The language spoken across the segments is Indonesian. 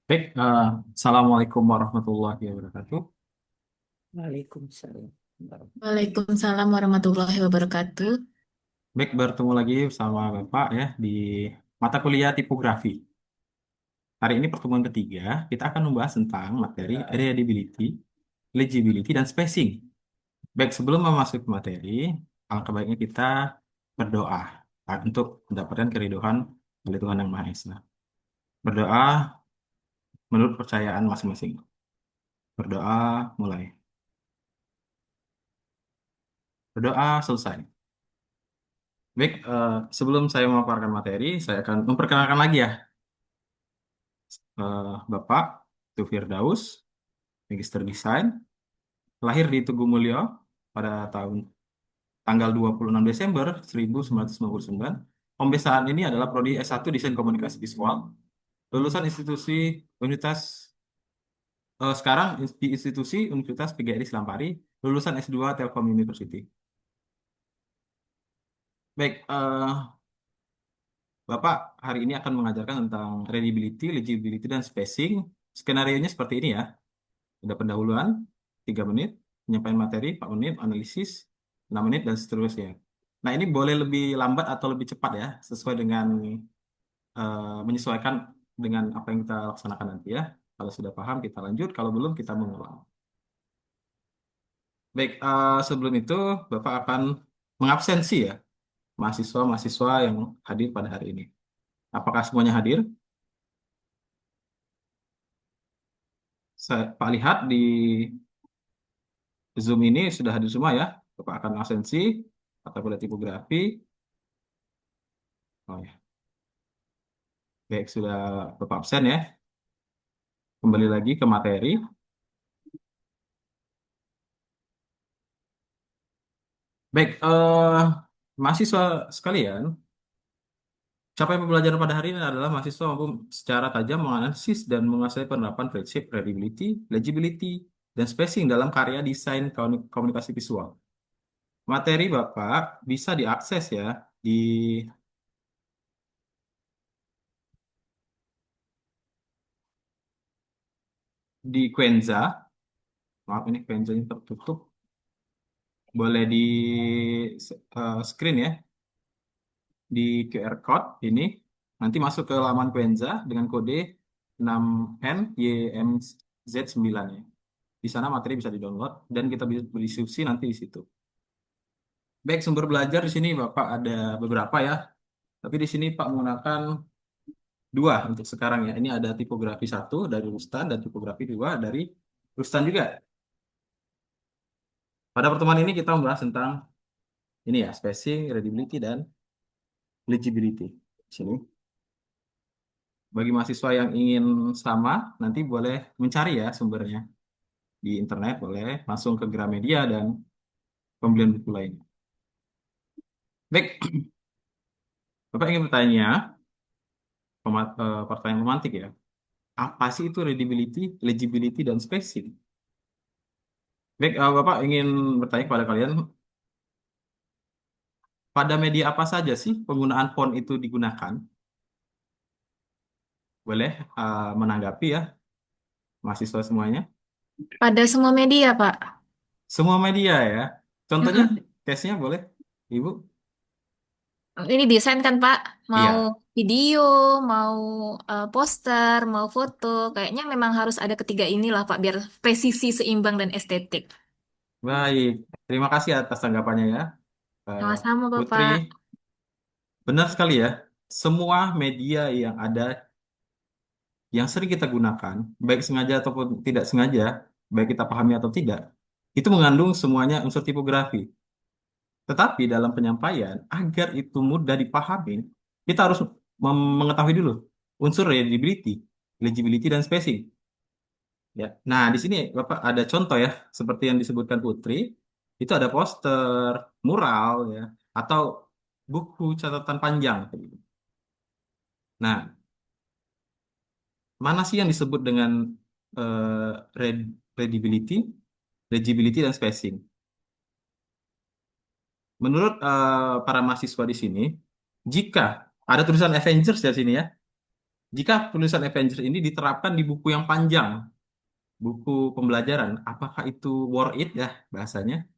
Baik, Assalamualaikum warahmatullahi wabarakatuh. Waalaikumsalam. Waalaikumsalam warahmatullahi wabarakatuh. Baik, bertemu lagi bersama Bapak ya di mata kuliah tipografi. Hari ini pertemuan ketiga, kita akan membahas tentang materi readability, legibility, dan spacing. Baik, sebelum memasuki materi, alangkah baiknya kita berdoa untuk mendapatkan keriduan dari Tuhan Yang Maha Esa. Berdoa menurut percayaan masing-masing. Berdoa mulai. Berdoa selesai. Baik, sebelum saya memaparkan materi, saya akan memperkenalkan lagi ya. Bapak itu Firdaus, Magister Desain, lahir di Tugu Mulyo pada tanggal 26 Desember 1999. Pembesaan ini adalah prodi S1 Desain Komunikasi Visual, lulusan institusi Universitas sekarang di institusi Universitas PGRI Selampari, lulusan S2 Telkom University. Baik, Bapak hari ini akan mengajarkan tentang readability, legibility, dan spacing. Skenario-nya seperti ini ya. Ada pendahuluan 3 menit, penyampaian materi 4 menit, analisis 6 menit, dan seterusnya. Nah, ini boleh lebih lambat atau lebih cepat ya, sesuai dengan menyesuaikan dengan apa yang kita laksanakan nanti ya. Kalau sudah paham, kita lanjut. Kalau belum, kita mengulang. Baik, sebelum itu, Bapak akan mengabsensi ya mahasiswa-mahasiswa yang hadir pada hari ini. Apakah semuanya hadir? Pak lihat di Zoom ini sudah hadir semua ya. Bapak akan absensi atau kuliah tipografi. Oh ya. Baik, sudah Bapak absen ya. Kembali lagi ke materi. Baik, mahasiswa sekalian, capaian pembelajaran pada hari ini adalah mahasiswa mampu secara tajam menganalisis dan menguasai penerapan prinsip readability, legibility, dan spacing dalam karya desain komunikasi visual. Materi Bapak bisa diakses ya di Quenza. Maaf ini Quenza-nya tertutup. Boleh di screen ya di QR code ini. Nanti masuk ke laman Quenza dengan kode 6NYMZ9 ya. Di sana materi bisa di-download dan kita bisa berdiskusi nanti di situ. Baik, sumber belajar di sini Bapak ada beberapa ya. Tapi di sini Pak menggunakan dua untuk sekarang ya. Ini ada tipografi satu dari Rustan dan tipografi dua dari Rustan juga. Pada pertemuan ini kita membahas tentang ini ya, spacing, readability, dan legibility. Di sini. Bagi mahasiswa yang ingin sama, nanti boleh mencari ya sumbernya. Di internet boleh langsung ke Gramedia dan pembelian buku lain. Baik, Bapak ingin bertanya, pertanyaan pemantik ya. Apa sih itu readability, legibility, dan spacing? Baik, Bapak ingin bertanya kepada kalian, pada media apa saja sih penggunaan font itu digunakan? Boleh menanggapi ya, mahasiswa semuanya. Pada semua media, Pak. Semua media ya. Contohnya, Mm-mm. case-nya boleh, Ibu? Ini desain kan, Pak? Mau Iya, video, mau poster, mau foto. Kayaknya memang harus ada ketiga inilah, Pak, biar presisi, seimbang, dan estetik. baik. Terima kasih atas tanggapannya ya. Eh, Sama-sama, Putri, Bapak. benar sekali ya. Semua media yang ada, yang sering kita gunakan, baik sengaja ataupun tidak sengaja, baik kita pahami atau tidak, itu mengandung semuanya unsur tipografi. Tetapi dalam penyampaian, agar itu mudah dipahami, kita harus mengetahui dulu unsur readability, legibility, dan spacing. Ya. Nah, di sini Bapak ada contoh ya, seperti yang disebutkan Putri, itu ada poster, mural ya, atau buku catatan panjang. Nah, mana sih yang disebut dengan readability, legibility, dan spacing? Menurut para mahasiswa di sini, jika ada tulisan Avengers di sini ya, Jika tulisan Avengers ini diterapkan di buku yang panjang, buku pembelajaran, apakah itu worth it ya bahasanya?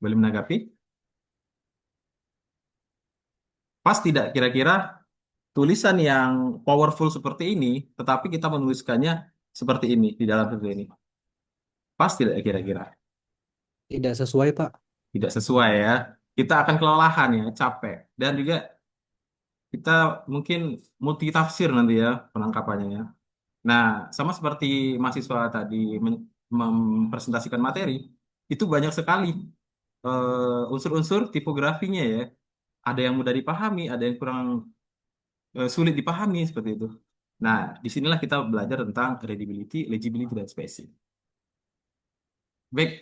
Boleh menanggapi? Pas tidak kira-kira tulisan yang powerful seperti ini, tetapi kita menuliskannya seperti ini di dalam buku ini. Pas tidak kira-kira? Tidak sesuai, Pak. Tidak sesuai ya. Kita akan kelelahan ya, capek. Dan juga kita mungkin multitafsir nanti ya penangkapannya ya. Nah, sama seperti mahasiswa tadi mempresentasikan materi, itu banyak sekali unsur-unsur tipografinya ya. Ada yang mudah dipahami, ada yang kurang sulit dipahami seperti itu. Nah, disinilah kita belajar tentang readability, legibility, dan spacing. Baik,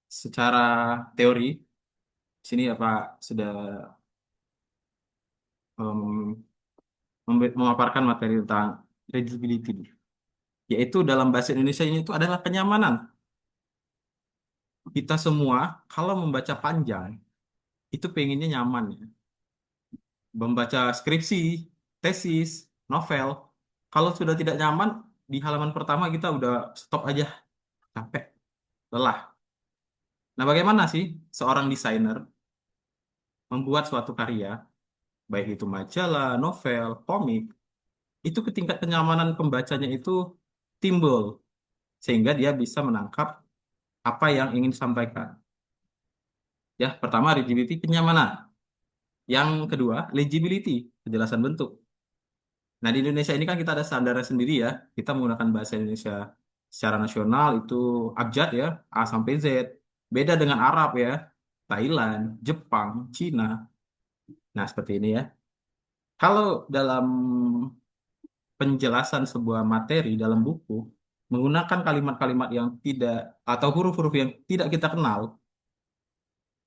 secara teori, sini ya Pak sudah em, memaparkan materi tentang readability, yaitu dalam bahasa Indonesia ini itu adalah kenyamanan. Kita semua kalau membaca panjang itu pengennya nyaman ya. Membaca skripsi, tesis, novel. Kalau sudah tidak nyaman di halaman pertama kita udah stop aja, capek, lelah. Nah, bagaimana sih seorang desainer membuat suatu karya, baik itu majalah, novel, komik, itu ke tingkat kenyamanan pembacanya itu timbul sehingga dia bisa menangkap apa yang ingin disampaikan. Ya, pertama readability kenyamanan. Yang kedua, legibility, kejelasan bentuk. Nah, di Indonesia ini kan kita ada standarnya sendiri ya. Kita menggunakan bahasa Indonesia secara nasional itu abjad ya, A sampai Z. Beda dengan Arab ya, Thailand, Jepang, Cina. Nah, seperti ini ya. Kalau dalam penjelasan sebuah materi dalam buku, menggunakan kalimat-kalimat yang tidak atau huruf-huruf yang tidak kita kenal,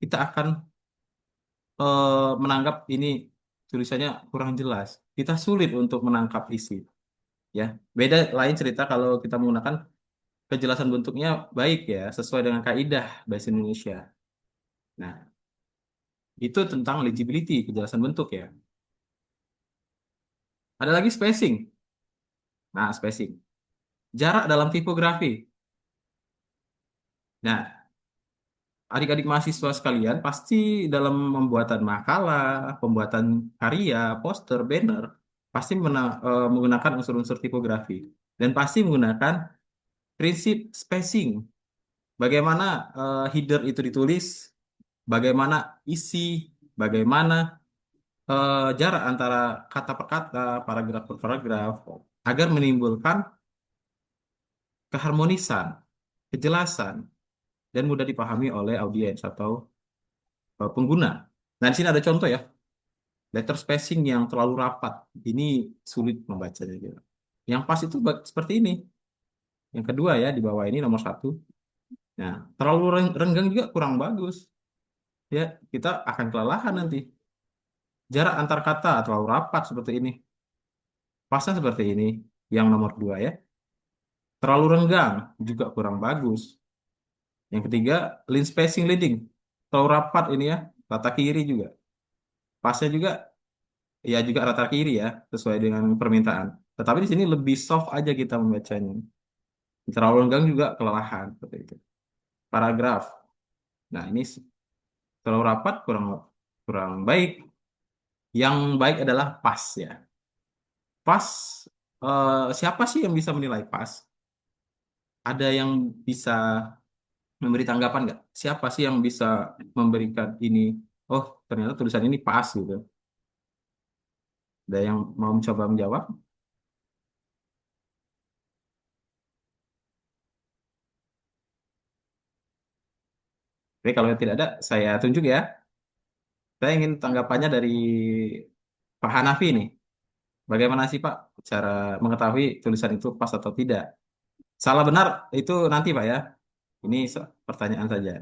kita akan menanggap ini tulisannya kurang jelas. Kita sulit untuk menangkap isi. Ya, beda lain cerita kalau kita menggunakan kejelasan bentuknya baik ya, sesuai dengan kaidah bahasa Indonesia. Nah, itu tentang legibility, kejelasan bentuk ya. Ada lagi spacing. Nah, spacing. Jarak dalam tipografi. Nah, adik-adik mahasiswa sekalian pasti dalam pembuatan makalah, pembuatan karya, poster, banner, pasti menggunakan unsur-unsur tipografi. Dan pasti menggunakan prinsip spacing. Bagaimana header itu ditulis, bagaimana isi, bagaimana jarak antara kata per kata, paragraf per paragraf, agar menimbulkan keharmonisan, kejelasan, dan mudah dipahami oleh audiens atau pengguna. Nah, di sini ada contoh ya, letter spacing yang terlalu rapat. Ini sulit membacanya. Gitu. Yang pas itu seperti ini. Yang kedua ya, di bawah ini nomor satu. Nah, terlalu renggang juga kurang bagus. Ya, kita akan kelelahan nanti. Jarak antar kata terlalu rapat seperti ini. Pasnya seperti ini. Yang nomor dua ya. Terlalu renggang juga kurang bagus. Yang ketiga, lean spacing leading. Terlalu rapat ini ya. Rata kiri juga. Pasnya juga, ya juga rata kiri ya. Sesuai dengan permintaan. Tetapi di sini lebih soft aja kita membacanya. Terlalu renggang juga kelelahan. Seperti itu. Paragraf. Nah, ini terlalu rapat kurang kurang baik. Yang baik adalah pas ya. Pas, siapa sih yang bisa menilai pas? Ada yang bisa memberi tanggapan nggak? Siapa sih yang bisa memberikan ini? Oh, ternyata tulisan ini pas gitu. Ada yang mau mencoba menjawab? Oke, kalau tidak ada, saya tunjuk ya. Saya ingin tanggapannya dari Pak Hanafi nih. Bagaimana sih Pak cara mengetahui tulisan itu pas atau tidak? Salah benar itu nanti Pak ya. Ini pertanyaan saja.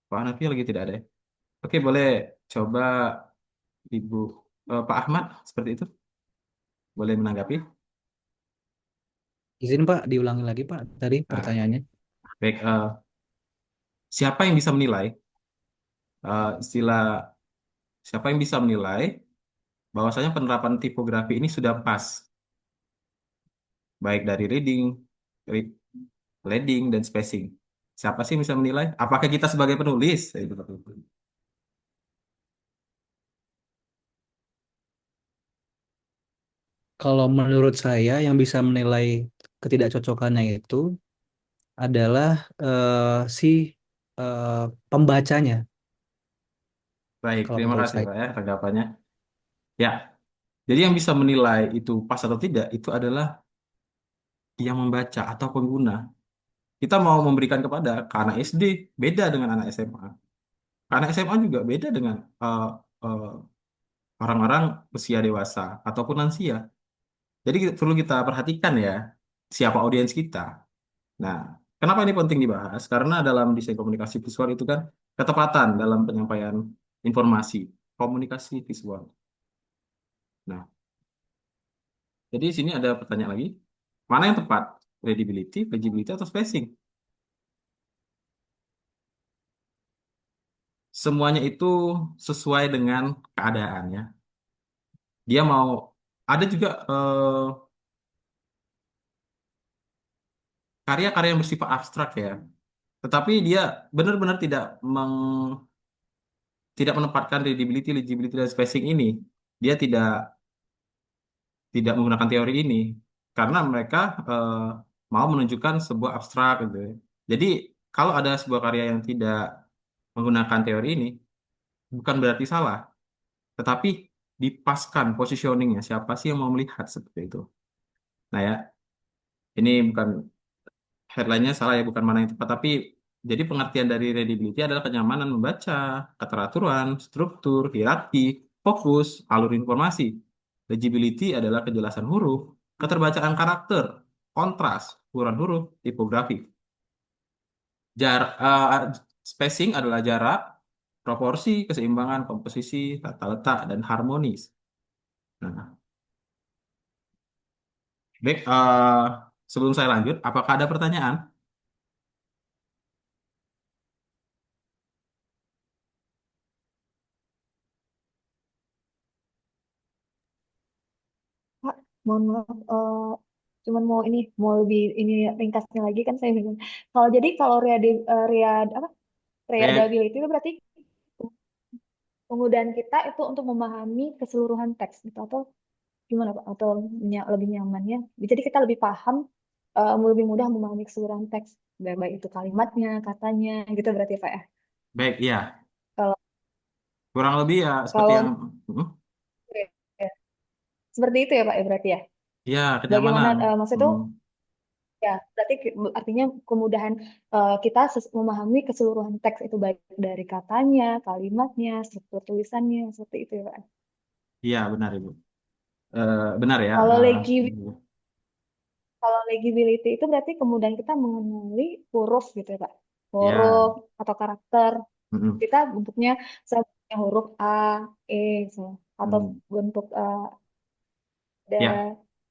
Pak Hanafi lagi tidak ada ya? Oke, boleh coba Ibu Pak Ahmad seperti itu. Boleh menanggapi? Izin Pak, diulangi lagi Pak tadi Nah, pertanyaannya. baik. siapa yang bisa menilai istilah siapa yang bisa menilai bahwasanya penerapan tipografi ini sudah pas, baik dari reading, re- leading, dan spacing. Siapa sih yang bisa menilai? Apakah kita sebagai penulis? Itu. Kalau menurut saya yang bisa menilai ketidakcocokannya itu adalah si eh, pembacanya. Baik, Kalau terima menurut kasih saya, Pak ya tanggapannya. Ya, jadi yang bisa menilai itu pas atau tidak itu adalah yang membaca atau pengguna. Kita mau memberikan kepada ke anak SD beda dengan anak SMA. Anak SMA juga beda dengan eh, eh, orang-orang usia dewasa ataupun lansia. Jadi perlu kita perhatikan ya siapa audiens kita. Nah, kenapa ini penting dibahas? Karena dalam desain komunikasi visual itu kan ketepatan dalam penyampaian informasi, komunikasi visual. Nah, jadi di sini ada pertanyaan lagi. Mana yang tepat? Credibility, legibility, atau spacing? Semuanya itu sesuai dengan keadaannya. Dia mau ada juga karya-karya yang bersifat abstrak ya. Tetapi dia benar-benar tidak menempatkan credibility, legibility, dan spacing ini. Dia tidak menggunakan teori ini karena mereka mau menunjukkan sebuah abstrak gitu ya. Jadi kalau ada sebuah karya yang tidak menggunakan teori ini bukan berarti salah, tetapi dipaskan positioningnya siapa sih yang mau melihat seperti itu. Nah ya, ini bukan headline-nya salah ya, bukan mana yang tepat, tapi jadi pengertian dari readability adalah kenyamanan membaca, keteraturan, struktur, hierarki, fokus, alur informasi. Legibility adalah kejelasan huruf, keterbacaan karakter, kontras, ukuran huruf, tipografi. Spacing adalah jarak, proporsi, keseimbangan, komposisi, tata letak, dan harmonis. Nah, baik, sebelum saya lanjut, apakah ada pertanyaan? Pak, mohon maaf, cuman mau ini, mau lebih ini ringkasnya lagi kan saya bingung. Kalau apa Baik, readability itu berarti kemudahan kita itu untuk memahami keseluruhan teks gitu atau gimana Pak? Atau lebih nyamannya? Jadi kita lebih paham, lebih mudah memahami keseluruhan teks, baik itu kalimatnya, katanya, gitu berarti Pak ya. baik, ya. Kalau Kurang lebih ya seperti kalau yang hmm, ya, seperti itu ya Pak ya berarti ya. ya Bagaimana kenyamanan. maksud itu? Hmm, Ya, berarti artinya kemudahan kita memahami keseluruhan teks itu baik dari katanya, kalimatnya, struktur tulisannya, seperti itu ya, Pak. iya benar Ibu. Benar ya. Kalau kalau legibility itu berarti kemudahan kita mengenali huruf gitu ya, Pak. Ya. Huruf atau karakter. Hmm, Kita bentuknya misalnya huruf A, E, misalnya. Atau hmm. bentuk ada Ya,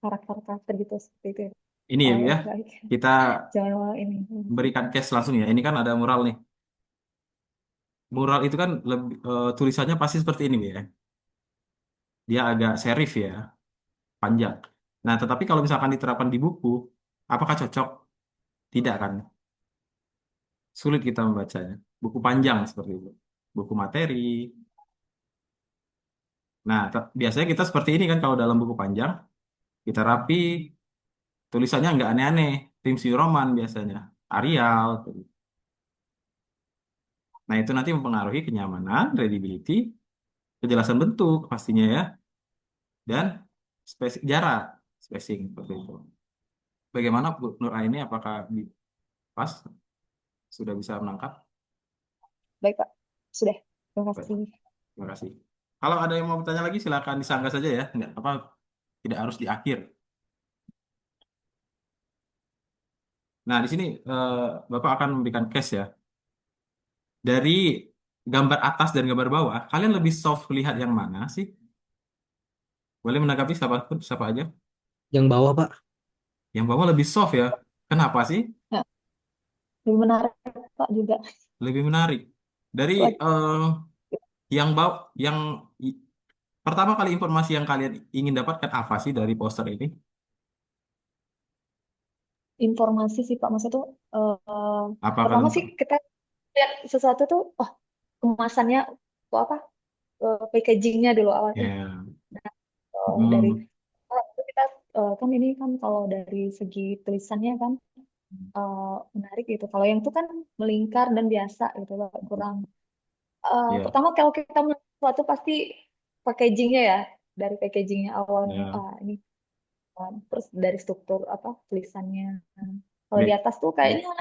karakter-karakter gitu seperti itu ya. ini ya Oh Bu ya, ya. baik. Kita Jangan mau ini. berikan case langsung ya. Ini kan ada mural nih. Mural itu kan lebih tulisannya pasti seperti ini Bu ya. Dia agak serif ya, panjang. Nah, tetapi kalau misalkan diterapkan di buku, apakah cocok? Tidak kan? Sulit kita membacanya. Buku panjang seperti itu. Buku materi. Nah, biasanya kita seperti ini kan kalau dalam buku panjang, kita rapi, tulisannya nggak aneh-aneh. Tim New Roman biasanya. Arial. Nah, itu nanti mempengaruhi kenyamanan, readability, kejelasan bentuk pastinya ya, dan jarak, spacing seperti itu. Bagaimana Bu Nur Aini, apakah pas sudah bisa menangkap? Baik, Pak. Sudah. Terima Baik, kasih. terima kasih. Kalau ada yang mau bertanya lagi, silakan disanggah saja ya. Nggak apa, tidak harus di akhir. Nah, di sini Bapak akan memberikan case ya. Dari gambar atas dan gambar bawah, kalian lebih soft lihat yang mana sih? Boleh menanggapi siapa, siapa aja? yang bawah Pak, Yang bawah lebih soft ya. Kenapa sih? Nah, lebih menarik, Pak, juga. lebih menarik dari Buat yang i- pertama kali informasi yang kalian ingin dapatkan apa sih dari poster ini? informasi sih Pak, maksudnya tuh Apa pertama kalian sih kita lihat sesuatu tuh, oh kemasannya, oh apa, packagingnya dulu awalnya. ya Nah, dari hmm, itu kita kan ini kan kalau dari segi tulisannya kan eh, menarik gitu. Kalau yang itu kan melingkar dan biasa gitu Pak, kurang. ya Pertama kalau kita melihat sesuatu pasti packagingnya ya, dari packagingnya awalnya ya ini terus dari struktur apa tulisannya. Kalau di baik atas tuh kayaknya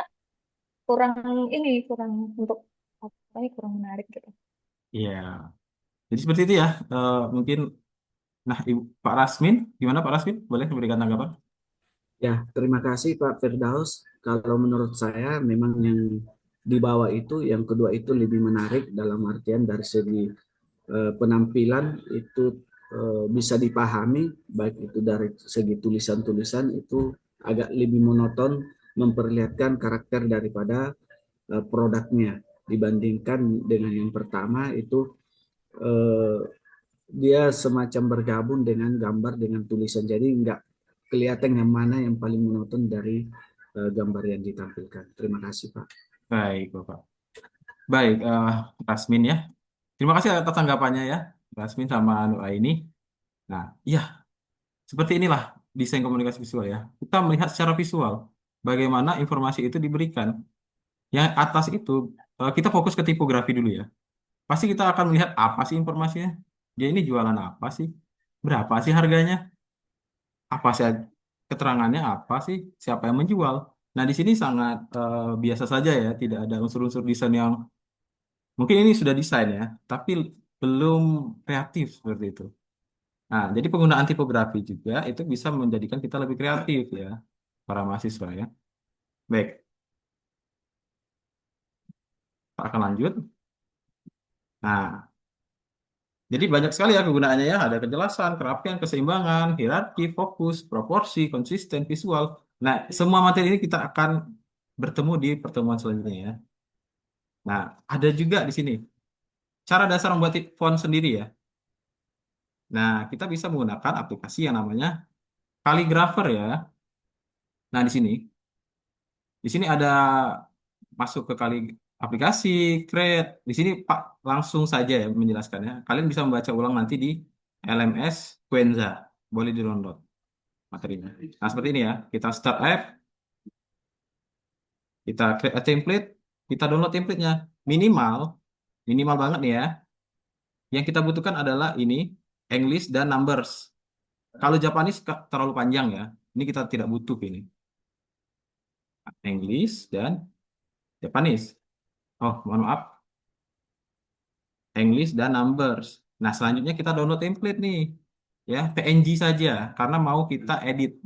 kurang ini kurang untuk apa ya kurang menarik gitu. ya jadi seperti itu ya. Mungkin nah Pak Rasmin gimana Pak Rasmin boleh memberikan tanggapan? Ya, terima kasih Pak Firdaus. Kalau menurut saya memang yang di bawah itu, yang kedua itu lebih menarik dalam artian dari segi penampilan itu bisa dipahami, baik itu dari segi tulisan-tulisan itu agak lebih monoton, memperlihatkan karakter daripada produknya dibandingkan dengan yang pertama itu eh, dia semacam bergabung dengan gambar dengan tulisan, jadi nggak kelihatan yang mana yang paling monoton dari gambar yang ditampilkan. Terima kasih Pak. Baik Bapak. Baik Rasmin ya. Terima kasih atas tanggapannya ya Rasmin sama Nur ini. Nah, iya seperti inilah desain komunikasi visual ya. Kita melihat secara visual bagaimana informasi itu diberikan. Yang atas itu kita fokus ke tipografi dulu ya. Pasti kita akan melihat apa sih informasinya. Dia ini jualan apa sih? Berapa sih harganya? Apa sih keterangannya apa sih? Siapa yang menjual? Nah, di sini sangat biasa saja ya, tidak ada unsur-unsur desain yang mungkin ini sudah desain ya, tapi belum kreatif seperti itu. Nah, jadi penggunaan tipografi juga itu bisa menjadikan kita lebih kreatif ya, para mahasiswa ya. Baik, Pak akan lanjut. Nah, jadi banyak sekali ya kegunaannya ya, ada kejelasan, kerapian, keseimbangan, hierarki, fokus, proporsi, konsisten, visual. Nah, semua materi ini kita akan bertemu di pertemuan selanjutnya ya. Nah, ada juga di sini cara dasar membuat font sendiri ya. Nah, kita bisa menggunakan aplikasi yang namanya Calligrapher ya. Nah, di sini ada masuk ke aplikasi, create. Di sini Pak langsung saja ya menjelaskannya. Kalian bisa membaca ulang nanti di LMS Quenza. Boleh di-download materinya. Nah, seperti ini ya. Kita start app, kita create a template, kita download templatenya. Minimal, minimal banget nih ya. Yang kita butuhkan adalah ini, English dan numbers. Kalau Japanese terlalu panjang ya. Ini kita tidak butuh ini. English dan Japanese. Oh, mohon maaf. English dan numbers. Nah, selanjutnya kita download template nih. Ya, PNG saja karena mau kita edit.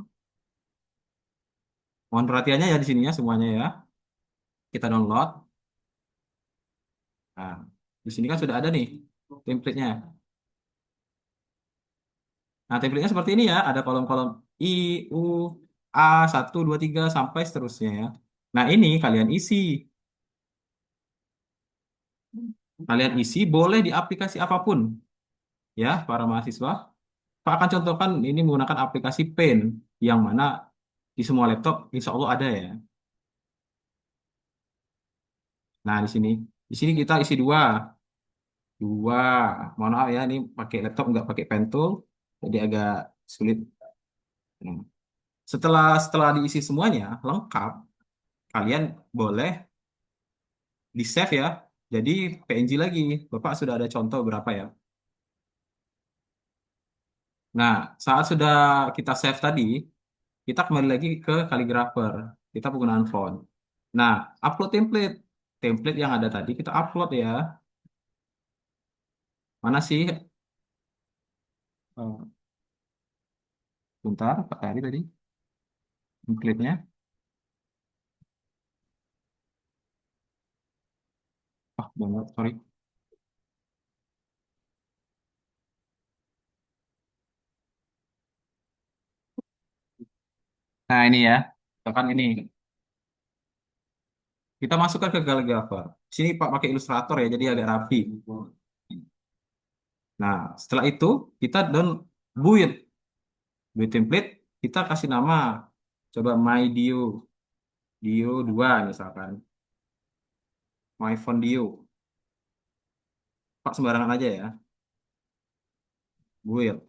Mohon perhatiannya ya di sininya semuanya ya. Kita download. Nah, di sini kan sudah ada nih template-nya. Nah, template-nya seperti ini ya. Ada kolom-kolom I, U, A, 1, 2, 3 sampai seterusnya ya. Nah, ini kalian isi. Kalian isi boleh di aplikasi apapun ya, para mahasiswa. Pak akan contohkan ini menggunakan aplikasi Paint yang mana di semua laptop insya Allah ada ya. Nah, di sini kita isi dua, dua. Mohon maaf ya, ini pakai laptop nggak pakai pen tool, jadi agak sulit. Hmm. Setelah diisi semuanya lengkap, kalian boleh di save ya. Jadi PNG lagi. Bapak sudah ada contoh berapa ya? Nah, saat sudah kita save tadi, kita kembali lagi ke Calligrapher. Kita penggunaan font. Nah, upload template. Template yang ada tadi kita upload ya. Mana sih? Eh, bentar, Pak Tari tadi. Template-nya. Ah, banget, sorry. Nah, ini ya. Misalkan ini. Kita masukkan ke Calligrapher. Sini Pak pakai Illustrator ya, jadi agak rapi. Nah, setelah itu kita build template, kita kasih nama. Coba my Dio 2 misalkan. My phone Dio. Pak sembarangan aja ya. Build.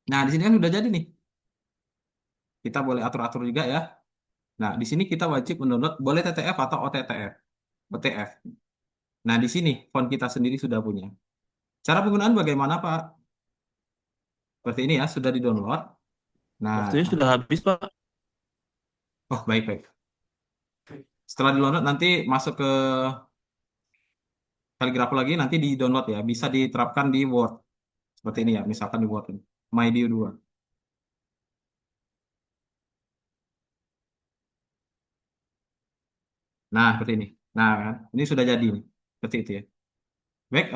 Nah, di sini kan udah jadi nih. Kita boleh atur-atur juga ya. Nah, di sini kita wajib mendownload boleh TTF atau OTF. Nah, di sini font kita sendiri sudah punya. Cara penggunaan bagaimana, Pak? Seperti ini ya, sudah di-download. Nah, Waktunya sudah habis, Pak. oh baik. Setelah di-download nanti masuk ke Calligrapher lagi, nanti di-download ya. Bisa diterapkan di Word. Seperti ini ya, misalkan di Word. MyDio 2. Nah, seperti ini. Nah, kan, ini sudah jadi nih. Seperti itu ya. Baik,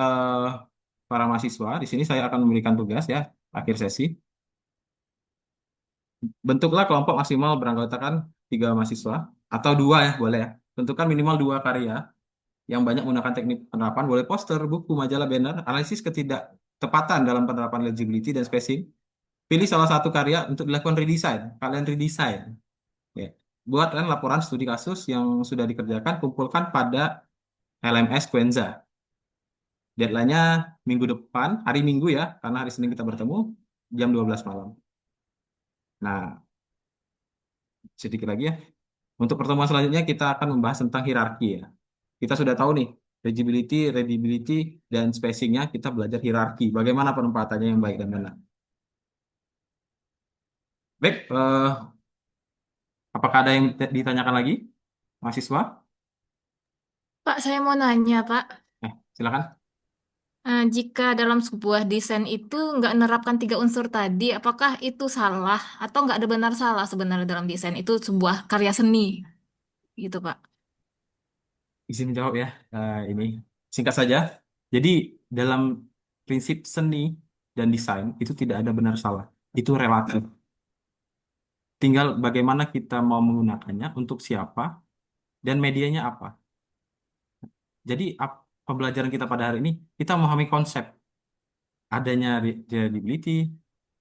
para mahasiswa, di sini saya akan memberikan tugas ya, akhir sesi. Bentuklah kelompok maksimal beranggotakan 3 mahasiswa, atau 2 ya, boleh ya. Tentukan minimal 2 karya yang banyak menggunakan teknik penerapan, boleh poster, buku, majalah, banner, analisis ketidaktepatan dalam penerapan legibility dan spacing. Pilih salah satu karya untuk dilakukan redesign. Kalian redesign. Ya. Buatkan laporan studi kasus yang sudah dikerjakan, kumpulkan pada LMS Quenza. Deadline-nya minggu depan, hari Minggu ya, karena hari Senin kita bertemu, jam 12 malam. Nah, sedikit lagi ya. Untuk pertemuan selanjutnya kita akan membahas tentang hierarki ya. Kita sudah tahu nih, legibility, readability, dan spacing-nya kita belajar hierarki. Bagaimana penempatannya yang baik dan benar. Baik, apakah ada yang ditanyakan lagi, mahasiswa? Pak, saya mau nanya, Pak. Silakan. Jika dalam sebuah desain itu nggak menerapkan 3 unsur tadi, apakah itu salah atau nggak ada benar salah sebenarnya dalam desain itu sebuah karya seni, gitu, Pak? Izin menjawab ya, ini singkat saja. Jadi dalam prinsip seni dan desain itu tidak ada benar salah, itu relatif. Tinggal bagaimana kita mau menggunakannya untuk siapa dan medianya apa. Jadi pembelajaran kita pada hari ini kita memahami konsep adanya readability,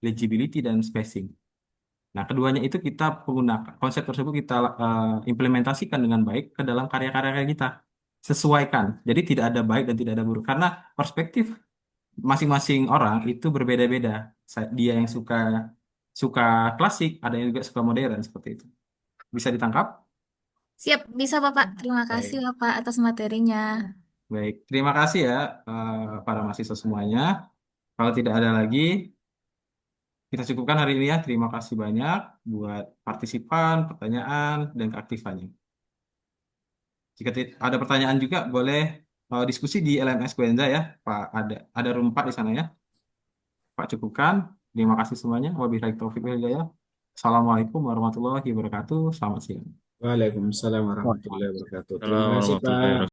legibility dan spacing. Nah, keduanya itu kita menggunakan konsep tersebut kita implementasikan dengan baik ke dalam karya-karya kita. Sesuaikan. Jadi tidak ada baik dan tidak ada buruk karena perspektif masing-masing orang itu berbeda-beda. Dia yang suka suka klasik, ada yang juga suka modern seperti itu. Bisa ditangkap? Siap, bisa Bapak. Terima kasih Baik. Bapak atas materinya. Baik. Terima kasih ya para mahasiswa semuanya. Kalau tidak ada lagi, kita cukupkan hari ini ya. Terima kasih banyak buat partisipan, pertanyaan, dan keaktifannya. Jika ada pertanyaan juga boleh diskusi di LMS Quenza ya, Pak. Ada room 4 di sana ya. Pak cukupkan. Terima kasih semuanya. Wabillahi taufiq wal hidayah. Assalamualaikum warahmatullahi wabarakatuh. Selamat siang. Waalaikumsalam warahmatullahi wabarakatuh. Terima kasih Assalamualaikum warahmatullahi Pak. wabarakatuh.